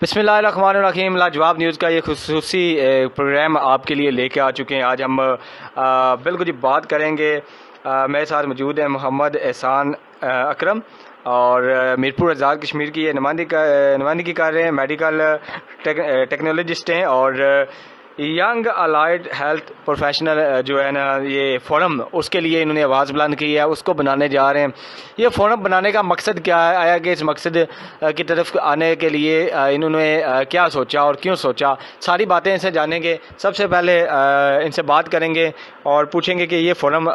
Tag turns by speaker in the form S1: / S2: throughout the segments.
S1: बिस्मिल्लाहिर्रहमानिर्रहीम। लाजवाब न्यूज़ का ये खुसूसी प्रोग्राम आपके लिए लेके आ चुके हैं। आज हम बिल्कुल जी बात करेंगे। मेरे साथ मौजूद है मोहम्मद एहसान अकरम और मीरपुर आज़ाद कश्मीर की ये नुमाइंदगी कर रहे हैं। मेडिकल टेक्नोलॉजिस्ट हैं और यंग अलाइड हेल्थ प्रोफेशनल जो है ना ये फ़ोरम, उसके लिए इन्होंने आवाज़ बुलंद की है, उसको बनाने जा रहे हैं। ये फ़ोरम बनाने का मकसद क्या है, आया कि इस मकसद की तरफ आने के लिए इन्होंने क्या सोचा और क्यों सोचा, सारी बातें इनसे जानेंगे। सबसे पहले इनसे बात करेंगे और पूछेंगे कि ये फ़ोरम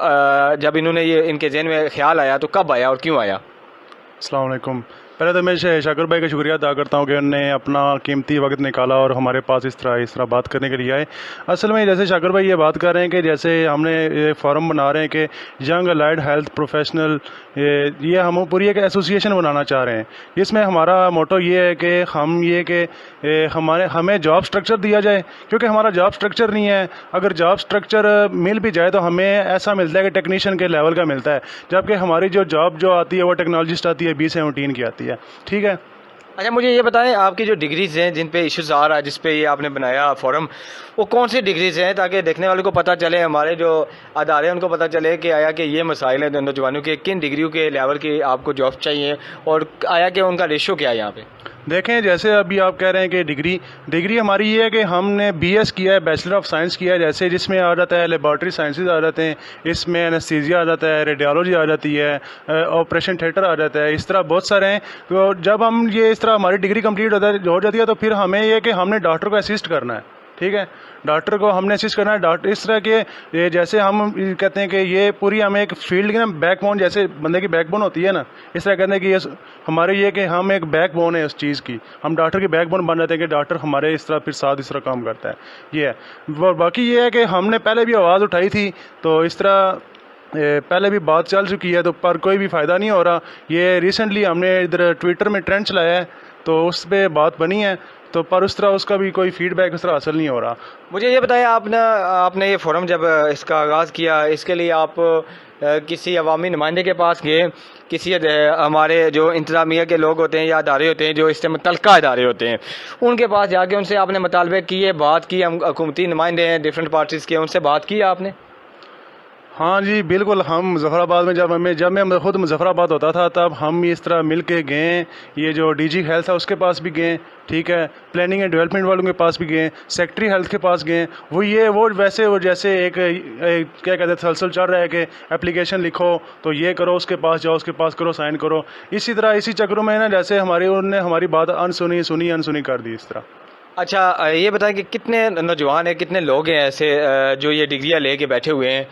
S1: जब इन्होंने ये इनके ज़हन में ख्याल आया तो कब आया और क्यों आया।
S2: अस्सलाम वालेकुम। पहले तो मैं शाकिर भाई का शुक्रिया अदा करता हूँ कि उन्होंने अपना कीमती वक्त निकाला और हमारे पास इस तरह बात करने के लिए आए। असल में जैसे शाकिर भाई ये बात कर रहे हैं कि जैसे हमने ये फॉरम बना रहे हैं कि यंग अलाइड हेल्थ प्रोफेशनल, ये हम पूरी एक एसोसिएशन बनाना चाह रहे हैं। इसमें हमारा मोटो ये है कि हमें जॉब स्ट्रक्चर दिया जाए, क्योंकि हमारा जॉब स्ट्रक्चर नहीं है। अगर जॉब स्ट्रक्चर मिल भी जाए तो हमें ऐसा मिलता है कि टेक्नीशियन के लेवल का मिलता है, जबकि हमारी जो जॉब जो आती है वो टेक्नोलॉजिस्ट आती है, B17 की आती है। ठीक है।
S1: अच्छा, मुझे ये बताएं, आपकी जो डिग्रीज़ हैं जिन पे इश्यूज़ आ रहा है, जिस पे ये आपने बनाया फ़ोरम, वो कौन सी डिग्रीज़ हैं, ताकि देखने वाले को पता चले, हमारे जो अदारे हैं उनको पता चले कि आया कि ये मसाइल हैं नौजवानों के, किन डिग्रियों के लेवल की आपको जॉब चाहिए और आया कि उनका रेशो क्या है यहाँ पे।
S2: देखें, जैसे अभी आप कह रहे हैं कि डिग्री हमारी ये है कि हमने BS किया है, बैचलर ऑफ साइंस किया है, जैसे जिसमें आ जाता है लेबॉर्ट्री साइंसेज आ जाते हैं, इसमें एनेस्थीसिया आ जाता है, रेडियोलॉजी आ जाती है, ऑपरेशन थिएटर आ जाता है, इस तरह बहुत सारे हैं। तो जब हम ये इस तरह हमारी डिग्री कंप्लीट हो जाती है तो फिर हमें ये कि हमने डॉक्टर को असिस्ट करना है। ठीक है, डॉक्टर को हमने असिस्ट करना है। डॉक्टर इस तरह के ये जैसे हम कहते हैं कि ये पूरी हमें एक फील्ड की ना बैकबोन, जैसे बंदे की बैकबोन होती है ना, इस तरह कहते हैं कि ये हमारे ये कि हम एक बैकबोन है उस चीज़ की, हम डॉक्टर की बैकबोन बन जाते हैं कि डॉक्टर हमारे इस तरह फिर साथ इस तरह काम करता है। ये है। और बाकी ये है कि हमने पहले भी आवाज़ उठाई थी, तो इस तरह पहले भी बात चल चुकी है, तो पर कोई भी फ़ायदा नहीं हो रहा। ये रिसेंटली हमने इधर ट्विटर में ट्रेंड चलाया है, तो उस पर बात बनी है, तो पर उस तरह उसका भी कोई फीडबैक उस तरह हासिल नहीं हो रहा।
S1: मुझे ये बताया, आपने ये फ़ोरम जब इसका आगाज़ किया, इसके लिए आप किसी अवामी नुमाइंदे के पास गए, किसी हमारे जो इंतज़ामिया के लोग होते हैं या अदारे होते हैं जो इससे मुतल्लिक़ा अदारे होते हैं, उनके पास जाके उनसे आपने मुतालबे किए, बात की, हम हुकूमती नुमाइंदे हैं डिफरेंट पार्टीज़ के, उनसे बात की आपने?
S2: हाँ जी, बिल्कुल। हम मुज़फ़्फ़राबाद में जब मैं ख़ुद मुज़फ़्फ़राबाद होता था तब हम इस तरह मिल के गए, ये जो DG हेल्थ है उसके पास भी गए। ठीक है, प्लानिंग एंड डेवलपमेंट वालों के पास भी गए, सेक्रेटरी हेल्थ के पास गए। वो जैसे एक क्या कहते हैं, सलसल चल रहा है कि एप्लीकेशन लिखो तो ये करो, उसके पास जाओ, उसके पास करो, साइन करो। इसी तरह इसी चक्रों में ना जैसे उन्होंने हमारी बात अनसुनी कर दी इस तरह।
S1: अच्छा, ये बताएं कि कितने नौजवान हैं, कितने लोग हैं ऐसे जो ये डिग्रियां लेके बैठे हुए हैं,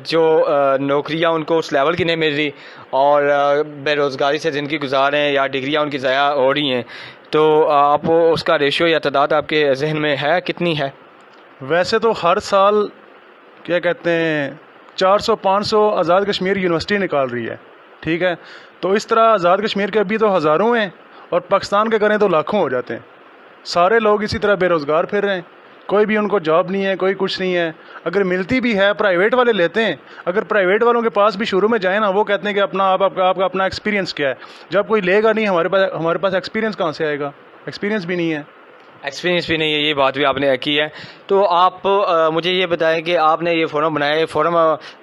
S1: जो नौकरियां उनको उस लेवल की नहीं मिल रही और बेरोज़गारी से ज़िंदगी गुजार रहे हैं या डिग्रियां उनकी ज़ाया हो रही हैं, तो आप उसका रेशियो या तादाद आपके जहन में है, कितनी है?
S2: वैसे तो हर साल क्या कहते हैं 400-500 आज़ाद कश्मीर यूनिवर्सिटी निकाल रही है। ठीक है, तो इस तरह आज़ाद कश्मीर के अभी तो हज़ारों हैं और पाकिस्तान के करें तो लाखों हो जाते हैं। सारे लोग इसी तरह बेरोज़गार फिर रहे हैं, कोई भी उनको जॉब नहीं है, कोई कुछ नहीं है। अगर मिलती भी है प्राइवेट वाले लेते हैं। अगर प्राइवेट वालों के पास भी शुरू में जाए ना, वो कहते हैं कि आपका अपना एक्सपीरियंस क्या है। जब कोई लेगा नहीं, हमारे पास एक्सपीरियंस कहाँ से आएगा? एक्सपीरियंस भी नहीं है।
S1: एक्सपीरियंस भी नहीं है, ये बात भी आपने की है। तो आप मुझे ये बताएं कि आपने ये फ़ोरम बनाया, ये फ़ोरम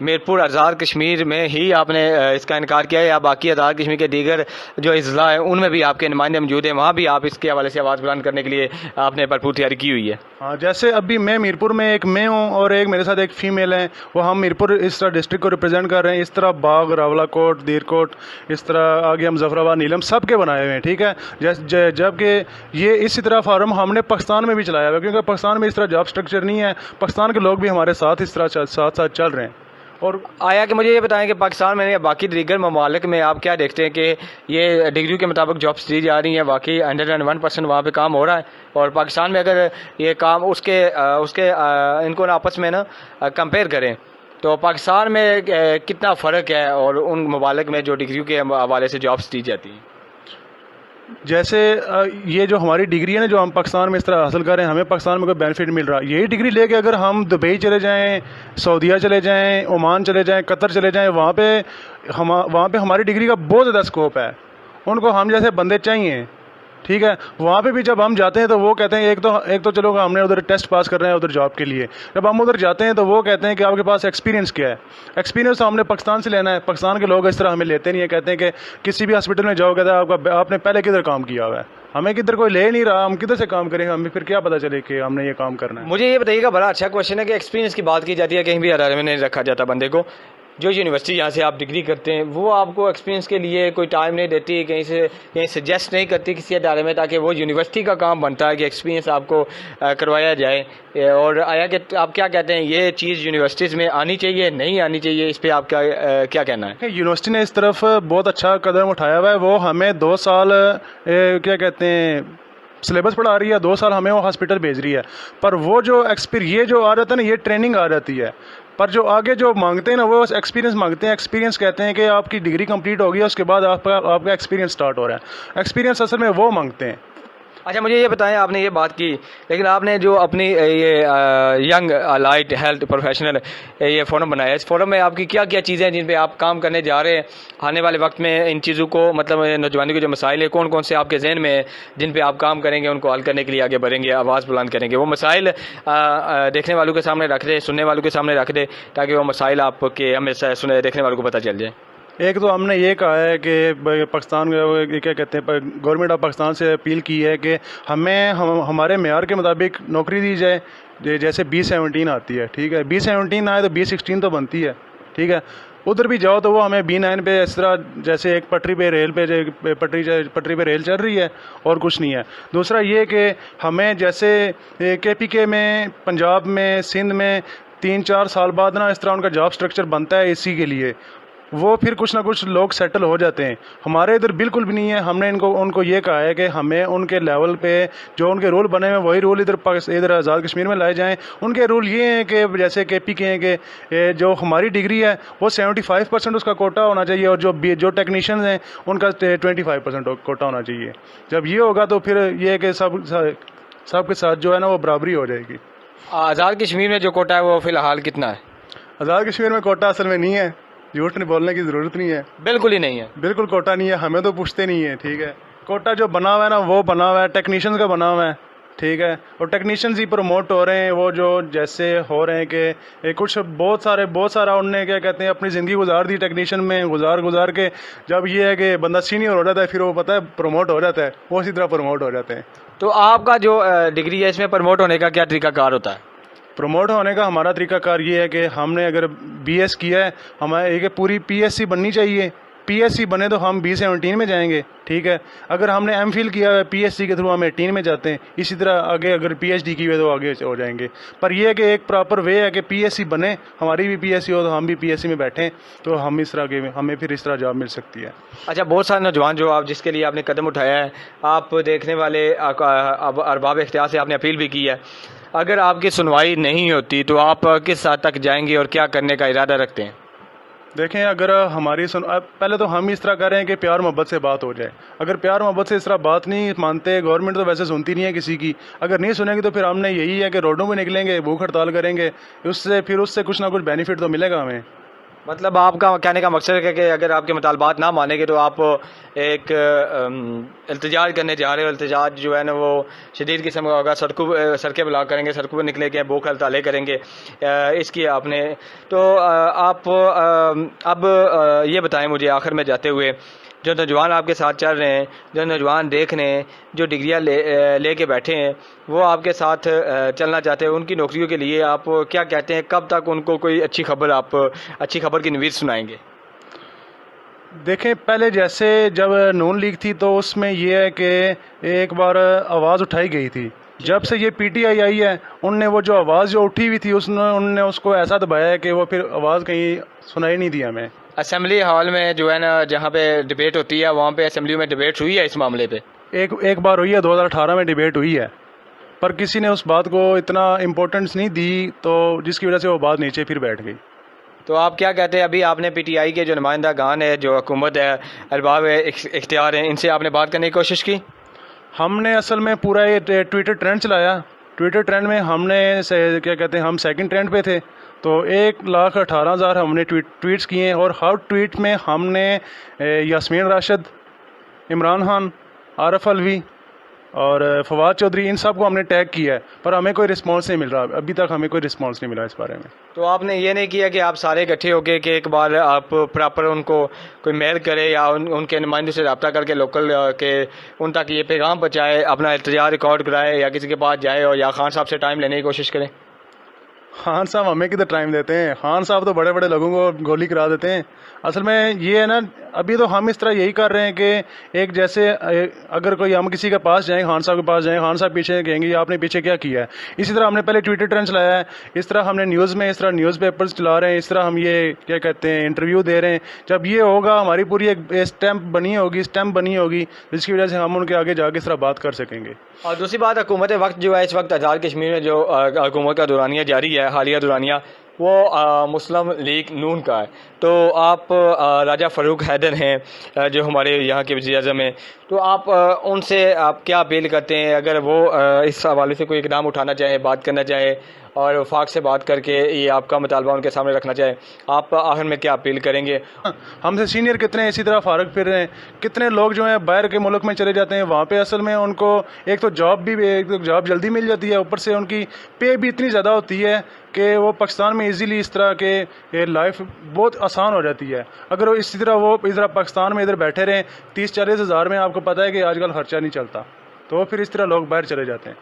S1: मीरपुर आज़ाद कश्मीर में ही आपने इसका इनकार किया है या बाकी आज़ाद कश्मीर के दीगर जो अज़ला हैं उनमें भी आपके नुमाइंदे मौजूद हैं, वहाँ भी आप इसके हवाले से आवाज़ बुलंद करने के लिए आपने भरपूर तैयारी की हुई है?
S2: हाँ, जैसे अभी मैं मीरपुर में एक मैं हूँ और एक मेरे साथ एक फ़ीमेल है, वो हम मीरपुर इस तरह डिस्ट्रिक्ट को रिप्रेजेंट कर रहे हैं। इस तरह बाग, रावलाकोट, दीरकोट, इस तरह आगे हम मुज़फ़्फ़राबाद, नीलम सब के बनाए हुए हैं। ठीक है, जबकि ये इसी तरह फार्म हमने पाकिस्तान में भी चलाया हुआ है, क्योंकि पाकिस्तान में इस तरह जॉब स्ट्रक्चर नहीं है। पाकिस्तान के लोग भी हमारे साथ इस तरह साथ चल रहे हैं। और
S1: आया कि मुझे ये बताएं कि पाकिस्तान में या बाकी दीगर ममालिक में आप क्या देखते हैं कि ये डिग्री के मुताबिक जॉब्स दी जा रही हैं, वाकई 101% वहाँ पे काम हो रहा है? और पाकिस्तान में अगर ये काम उसके इनको ना आपस में ना कंपेयर करें तो पाकिस्तान में कितना फ़र्क है और उन ममालिक में जो डिग्री के हवाले से जॉब्स दी जाती हैं?
S2: जैसे ये जो हमारी डिग्री है ना, जो हम पाकिस्तान में इस तरह हासिल कर रहे हैं, हमें पाकिस्तान में कोई बेनिफिट मिल रहा है? यही डिग्री लेके अगर हम दुबई चले जाएं, सऊदीया चले जाएं, ओमान चले जाएं, कतर चले जाएं, वहाँ पे हमारी डिग्री का बहुत ज़्यादा स्कोप है। उनको हम जैसे बंदे चाहिए। ठीक है। वहाँ पे भी जब हम जाते हैं तो वो कहते हैं एक तो चलो हमने उधर टेस्ट पास कर रहे हैं उधर जॉब के लिए, जब हम उधर जाते हैं तो वो कहते हैं कि आपके पास एक्सपीरियंस क्या है। एक्सपीरियंस तो हमने पाकिस्तान से लेना है, पाकिस्तान के लोग इस तरह हमें लेते नहीं है, कहते हैं कि किसी भी हॉस्पिटल में जाओ, कहते हैं आपने पहले किधर काम किया हुआ है। हमें किधर कोई ले नहीं रहा, हम किधर से काम करेंगे, हमें फिर क्या पता चले कि हमने ये काम करना है।
S1: मुझे ये बताइएगा, बड़ा अच्छा क्वेश्चन है कि एक्सपीरियंस की बात की जाती है, कहीं भी अदारे में नहीं रखा जाता बंदे को। जो यूनिवर्सिटी यहाँ से आप डिग्री करते हैं वो आपको एक्सपीरियंस के लिए कोई टाइम नहीं देती, कहीं सजेस्ट नहीं करती किसी अदारे में, ताकि वो यूनिवर्सिटी का काम बनता है कि एक्सपीरियंस आपको करवाया जाए। और आया कि आप क्या कहते हैं, ये चीज़ यूनिवर्सिटीज़ में आनी चाहिए नहीं आनी चाहिए, इस पर आपका क्या कहना है?
S2: यूनिवर्सिटी ने इस तरफ बहुत अच्छा कदम उठाया हुआ है। वो हमें 2 साल क्या कहते हैं सिलेबस पढ़ा रही है, 2 साल हमें वो हॉस्पिटल भेज रही है। पर वो जो ये जो आ जाता है ना, ये ट्रेनिंग आ जाती है। पर जो आगे जो मांगते हैं ना वो एक्सपीरियंस मांगते हैं। एक्सपीरियंस कहते हैं कि आपकी डिग्री कंप्लीट हो गई है, उसके बाद आपका एक्सपीरियंस स्टार्ट हो रहा है। एक्सपीरियंस असल में वो मांगते हैं।
S1: अच्छा, मुझे ये बताएं, आपने ये बात की, लेकिन आपने जो अपनी ये यंग अलाइड हेल्थ प्रोफेशनल ये फोरम बनाया, इस फोरम में आपकी क्या क्या चीज़ें हैं जिन पे आप काम करने जा रहे हैं आने वाले वक्त में? इन चीज़ों को मतलब नौजवानी के जो मसाइल है कौन कौन से आपके जहन में है जिन पे आप काम करेंगे, उनको हल करने के लिए आगे बढ़ेंगे, आवाज़ बुलंद करेंगे? वो मसाइल देखने वालों के सामने रख दे, सुनने वालों के सामने रख दे, ताकि वो मसाइल आपके हमेशा सुने देखने वालों को पता चल जाए।
S2: एक तो हमने ये कहा है कि पाकिस्तान क्या कहते हैं, गवर्नमेंट ऑफ पाकिस्तान से अपील की है कि हमारे मेयार के मुताबिक नौकरी दी जाए। जैसे B17 आती है, ठीक है, B17 आए तो B16 तो बनती है, ठीक है। उधर भी जाओ तो वो हमें B9 पे इस तरह जैसे एक पटरी पे रेल चल रही है और कुछ नहीं है। दूसरा ये कि हमें जैसे KPK में, पंजाब में, सिंध में 3-4 साल बाद ना इस तरह उनका जॉब स्ट्रक्चर बनता है इसी के लिए, वो फिर कुछ ना कुछ लोग सेटल हो जाते हैं। हमारे इधर बिल्कुल भी नहीं है। हमने उनको ये कहा है कि हमें उनके लेवल पे जो उनके रूल बने हुए वही रूल इधर आज़ाद कश्मीर में लाए जाएं। उनके रूल ये हैं कि जैसे KPK हैं कि जो हमारी डिग्री है वो 75% उसका कोटा होना चाहिए, और जो टेक्नीशियन हैं उनका 25% कोटा होना चाहिए। जब ये होगा तो फिर ये है कि सब के साथ जो है ना वो बराबरी हो जाएगी।
S1: आज़ाद कश्मीर में जो कोटा है वो फ़िलहाल कितना है?
S2: आज़ाद कश्मीर में कोटा असल में नहीं है, झूठ नहीं बोलने की ज़रूरत नहीं है,
S1: बिल्कुल ही नहीं है,
S2: बिल्कुल कोटा नहीं है। हमें तो पूछते नहीं है, ठीक है। कोटा जो बना हुआ है ना वो बना हुआ है टेक्नीशियंस का बना हुआ है, ठीक है। और टेक्नीशियंस ही प्रमोट हो रहे हैं, वो जो जैसे हो रहे हैं कि कुछ बहुत सारा उनने क्या कहते हैं अपनी ज़िंदगी गुजार दी टेक्नीशियन में, गुजार के जब ये है कि बंदा सीनियर हो जाता है फिर वो पता है प्रमोट हो जाता है, वो इसी तरह प्रमोट हो जाते हैं।
S1: तो आपका जो डिग्री है इसमें प्रमोट होने का क्या तरीकाकार होता है?
S2: प्रमोट होने का हमारा तरीकाकार ये है कि हमने अगर BS किया है, हमारे एक पूरी PSC बननी चाहिए। PSC बने तो हम B17 में जाएंगे, ठीक है। अगर हमने MPhil किया है PSC के थ्रू हम 18 में जाते हैं। इसी तरह आगे अगर PhD की हुई तो आगे हो जाएंगे। पर यह है कि एक प्रॉपर वे है कि PSC बने, हमारी भी PSC हो तो हम भी PSC में बैठें, तो हम इस तरह के हमें फिर इस तरह जॉब मिल सकती है।
S1: अच्छा, बहुत सारे नौजवान जो आप जिसके लिए आपने कदम उठाया है, आप देखने वाले अरबाब इख्तियार से आपने अपील भी की है, अगर आपकी सुनवाई नहीं होती तो आप किस हद तक जाएंगे और क्या करने का इरादा रखते हैं?
S2: देखें, अगर हमारी पहले तो हम इस तरह कर रहे हैं कि प्यार मोहब्बत से बात हो जाए। अगर प्यार मोहब्बत से इस तरह बात नहीं मानते, गवर्नमेंट तो वैसे सुनती नहीं है किसी की, अगर नहीं सुनेंगे तो फिर हमने यही है कि रोडों में निकलेंगे, भूख हड़ताल करेंगे, उससे कुछ ना कुछ बेनिफिट तो मिलेगा हमें।
S1: मतलब आपका कहने का मकसद है कि अगर आपके मुतालबात ना मानेंगे तो आप एक इल्तिजाज करने जा रहे हो। इल्तिजाज जो है ना वो शदीद किस्म का होगा, सड़कें ब्लॉक करेंगे, सड़कों पर निकले के भूख हड़तालें करेंगे। इसकी आपने तो आप अब ये बताएं मुझे आखिर में जाते हुए, जो नौजवान आपके साथ चल रहे हैं, जो नौजवान देख रहे हैं, जो डिग्रियाँ ले के बैठे हैं, वो आपके साथ चलना चाहते हैं, उनकी नौकरियों के लिए आप क्या कहते हैं? कब तक उनको कोई अच्छी खबर की नवीद सुनाएंगे?
S2: देखें, पहले जैसे जब नून लीग थी तो उसमें यह है कि एक बार आवाज़ उठाई गई थी। जब से ये PTI आई है उनने वो जो आवाज़ जो उठी हुई थी उनने उसको ऐसा दबाया है कि वो फिर आवाज़ कहीं सुनाई नहीं दी हमें।
S1: असेंबली हॉल में जो है ना जहाँ पे डिबेट होती है, वहाँ पे असेंबली में डिबेट हुई है इस मामले पे?
S2: एक बार हुई है, 2018 में डिबेट हुई है, पर किसी ने उस बात को इतना इम्पोर्टेंस नहीं दी, तो जिसकी वजह से वो बात नीचे फिर बैठ गई।
S1: तो आप क्या कहते हैं, अभी आपने PTI के जो नुमाइंदा गान है, जो हुकूमत है, अरबाब इख्तियार है, इनसे आपने बात करने की कोशिश की?
S2: हमने असल में पूरा ये ट्विटर ट्रेंड चलाया। ट्विटर ट्रेंड में हमने क्या कहते हैं, हम सेकंड ट्रेंड पे थे, तो 1,18,000 हमने ट्वीट्स किए हैं, और हर ट्वीट में हमने यास्मीन राशिद, इमरान खान, आरफ अलवी और फवाद चौधरी, इन सब को हमने टैग किया है, पर हमें कोई रिस्पांस नहीं मिल रहा। अभी तक हमें कोई रिस्पांस नहीं मिला इस बारे में।
S1: तो आपने ये नहीं किया कि आप सारे इकट्ठे होके कि एक बार आप प्रॉपर उनको कोई मेल करें या उनके नुमाइंदों से रब्ता करके लोकल के उन तक ये पैगाम पहुँचाए, अपना इल्तिजा रिकॉर्ड कराए या किसी के पास जाए और या खान साहब से टाइम लेने की कोशिश करें?
S2: खान साहब हमें किधर टाइम देते हैं, खान साहब तो बड़े बड़े लोगों को गोली करा देते हैं। असल में ये है ना, अभी तो हम इस तरह यही कर रहे हैं कि एक जैसे अगर कोई हम किसी के पास जाएं, खान साहब के पास जाएं, खान साहब पीछे कहेंगे ये आपने पीछे क्या किया है। इसी तरह हमने पहले ट्विटर ट्रेंड चलाया है, इस तरह हमने न्यूज़ में, इस तरह न्यूज़पेपर्स चला रहे हैं, इस तरह हम ये क्या कहते हैं इंटरव्यू दे रहे हैं। जब ये होगा हमारी पूरी एक स्टैम्प बनी होगी जिसकी वजह से हम उनके आगे जाके इस तरह बात कर सकेंगे।
S1: और दूसरी बात, हुकूमत वक्त जो है इस वक्त आज़ाद कश्मीर में जो हुकूमत का दौरानिया जारी है, हालिया दौरानिया, वो मुस्लिम लीग नून का है। तो आप राजा फ़ारूक हैदर हैं जो हमारे यहाँ के वज़ीर-ए-आज़म हैं, तो आप उनसे आप क्या अपील करते हैं? अगर वो इस हवाले से कोई इक़दाम उठाना चाहें, बात करना चाहें और वफाक से बात करके ये आपका मुतालबा उनके सामने रखना चाहें, आप आखिर में क्या अपील करेंगे?
S2: हमसे सीनियर कितने इसी तरह फारग फिर रहे हैं, कितने लोग जो हैं बाहर के मुल्क में चले जाते हैं, वहाँ पे असल में उनको एक तो जॉब जल्दी मिल जाती है, ऊपर से उनकी पे भी इतनी ज़्यादा होती है कि वो पाकिस्तान में इजीली इस तरह के लाइफ बहुत आसान हो जाती है। अगर वो इसी तरह पाकिस्तान में इधर बैठे रहें 30-40 हज़ार में, आपको पता है कि आजकल खर्चा नहीं चलता, तो फिर इस तरह लोग बाहर चले जाते हैं।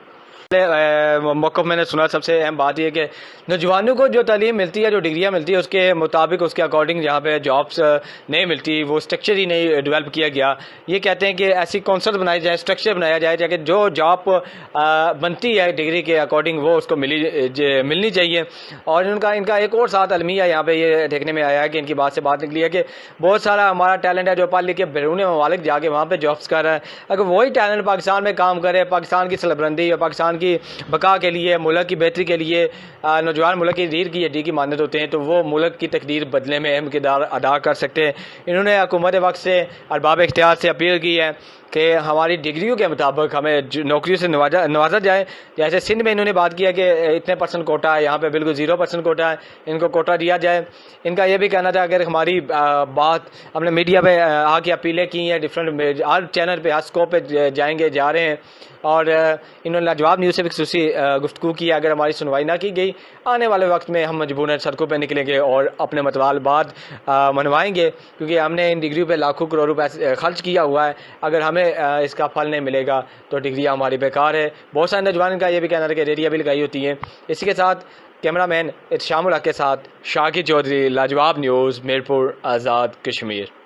S1: मौक़िफ़ मैंने सुना, सबसे अहम बात यह कि नौजवानों को जो तालीम मिलती है, जो डिग्रियाँ मिलती है, उसके मुताबिक उसके अकॉर्डिंग जहाँ पे जॉब्स नहीं मिलती, वो स्ट्रक्चर ही नहीं डेवलप किया गया। ये कहते हैं कि ऐसी कॉन्सेप्ट बनाए जाए, स्ट्रक्चर बनाया जाए ताकि जो जॉब बनती है डिग्री के अकॉर्डिंग वो उसको मिलनी चाहिए। और इनका एक और साथ अलमिया यहाँ पर ये देखने में आया है कि इनकी बात से बात निकली है कि बहुत सारा हमारा टैलेंट है जो पढ़ लिख के बैरून ममालिक जाके वहाँ पर जॉब्स कर रहा है। अगर वही टैलेंट पाकिस्तान में काम करे, पाकिस्तान की सरबलंदी और पाकिस्तान की बका के लिए, मुल्क की बेहतरी के लिए, नौजवान मुल्क की रीढ़ की हड्डी की मानद होते हैं, तो वो मुल्क की तकदीर बदलने में अहम किरदार अदा कर सकते हैं। इन्होंने हुकूमत वक्त से अरबाब इख्तियार से अपील की है कि हमारी डिग्रियों के मुताबिक हमें नौकरियों से नवाजा जाए। जैसे सिंध में इन्होंने बात किया कि इतने % कोटा है, यहाँ पे बिल्कुल 0% कोटा है, इनको कोटा दिया जाए। इनका ये भी कहना था अगर हमारी बात हमने मीडिया पे आके अपीलें की हैं, डिफरेंट हर चैनल पे, हर स्कोप पे जा रहे हैं, और इन्होंने लाजवाब न्यूज़ से भी खसूसी गुफ्तगू की। अगर हमारी सुनवाई ना की गई, आने वाले वक्त में हम मजबूरन सड़कों पर निकलेंगे और अपने मतवालबात मनवाएंगे, क्योंकि हमने इन डिग्रियों पे लाखों करोड़ रुपए खर्च किया हुआ है। अगर हमें इसका फल नहीं मिलेगा तो डिग्रियाँ हमारी बेकार है। बहुत सारे नौजवान का ये भी कहना था कि रेडिया भी लगाई होती हैं। इसी के साथ कैमरामैन इत्शामुल हक के साथ शाकिर चौधरी, लाजवाब न्यूज़, मीरपुर, आज़ाद कश्मीर।